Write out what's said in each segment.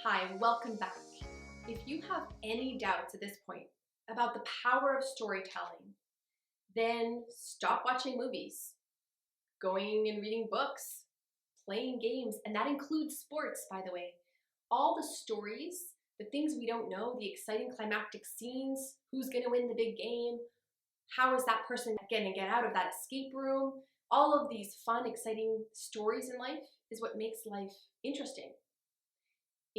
Hi, welcome back. If you have any doubts at this point about the power of storytelling, then stop watching movies, going and reading books, playing games, and that includes sports, by the way. All the stories, the things we don't know, the exciting climactic scenes, who's gonna win the big game, how is that person gonna get out of that escape room, all of these fun, exciting stories in life is what makes life interesting.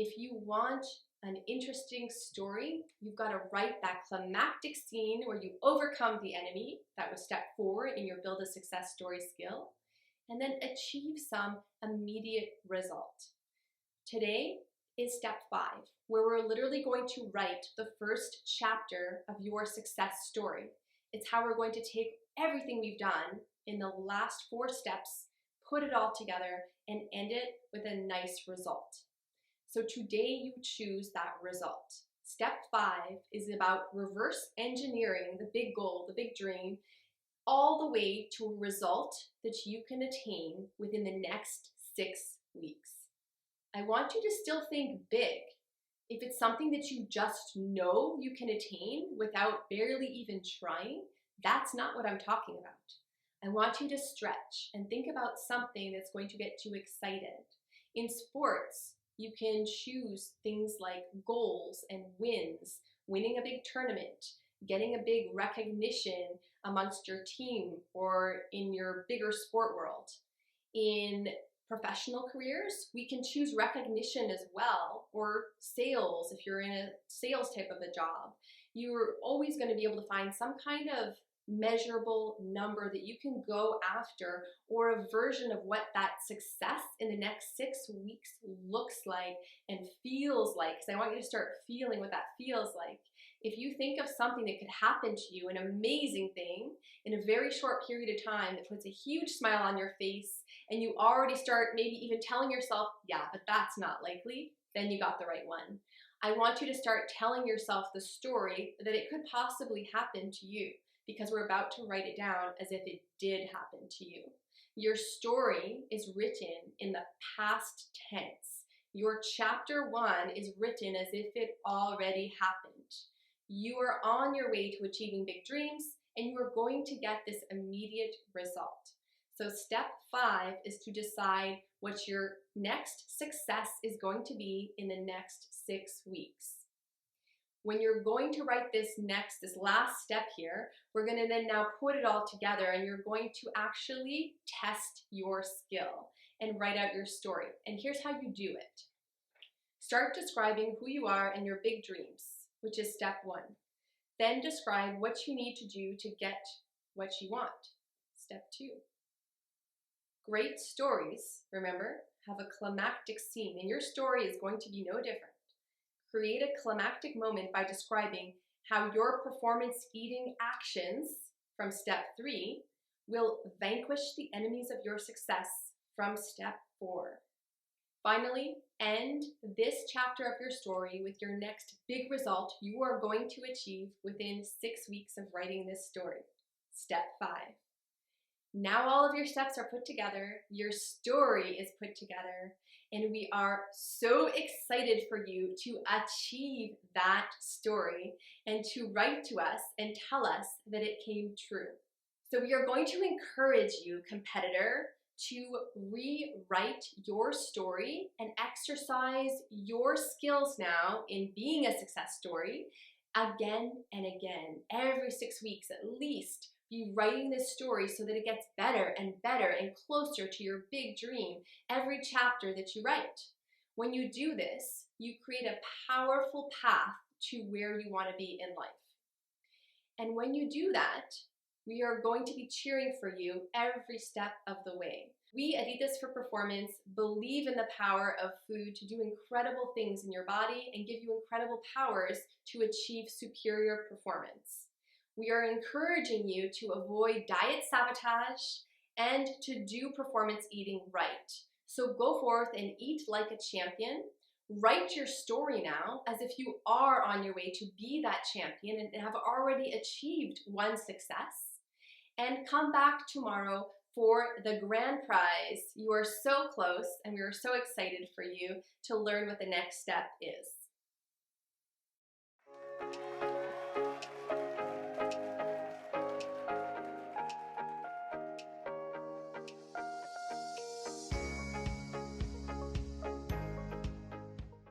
If you want an interesting story, you've got to write that climactic scene where you overcome the enemy. That was step 4 in your build a success story skill, and then achieve some immediate result. Today is step 5, where we're literally going to write the first chapter of your success story. It's how we're going to take everything we've done in the last 4 steps, put it all together, and end it with a nice result. So today you choose that result. Step 5 is about reverse engineering the big goal, the big dream, all the way to a result that you can attain within the next 6 weeks. I want you to still think big. If it's something that you just know you can attain without barely even trying, that's not what I'm talking about. I want you to stretch and think about something that's going to get you excited. In sports, you can choose things like goals and wins, winning a big tournament, getting a big recognition amongst your team or in your bigger sport world. In professional careers, we can choose recognition as well, or sales if you're in a sales type of a job. You're always going to be able to find some kind of measurable number that you can go after, or a version of what that success in the next 6 weeks looks like and feels like, because I want you to start feeling what that feels like. If you think of something that could happen to you, an amazing thing in a very short period of time that puts a huge smile on your face, and you already start maybe even telling yourself, yeah, but that's not likely, then you got the right one. I want you to start telling yourself the story that it could possibly happen to you, because we're about to write it down as if it did happen to you. Your story is written in the past tense. Your chapter 1 is written as if it already happened. You are on your way to achieving big dreams, and you are going to get this immediate result. So step 5 is to decide what your next success is going to be in the next 6 weeks. When you're going to write this last step here, we're going to then now put it all together, and you're going to actually test your skill and write out your story. And here's how you do it. Start describing who you are and your big dreams, which is step 1. Then describe what you need to do to get what you want, step 2. Great stories, remember, have a climactic scene, and your story is going to be no different. Create a climactic moment by describing how your performance eating actions from step 3 will vanquish the enemies of your success from step 4. Finally, end this chapter of your story with your next big result you are going to achieve within 6 weeks of writing this story. Step 5. Now all of your steps are put together, your story is put together, and we are so excited for you to achieve that story and to write to us and tell us that it came true. So we are going to encourage you, competitor, to rewrite your story and exercise your skills now in being a success story again and again. Every 6 weeks at least, be writing this story so that it gets better and closer to your big dream every chapter that you write. When you do this, you create a powerful path to where you want to be in life. And when you do that, we are going to be cheering for you every step of the way. We at Eat This for Performance believe in the power of food to do incredible things in your body and give you incredible powers to achieve superior performance. We are encouraging you to avoid diet sabotage and to do performance eating right. So go forth and eat like a champion. Write your story now as if you are on your way to be that champion and have already achieved one success. And come back tomorrow for the grand prize. You are so close, and we are so excited for you to learn what the next step is.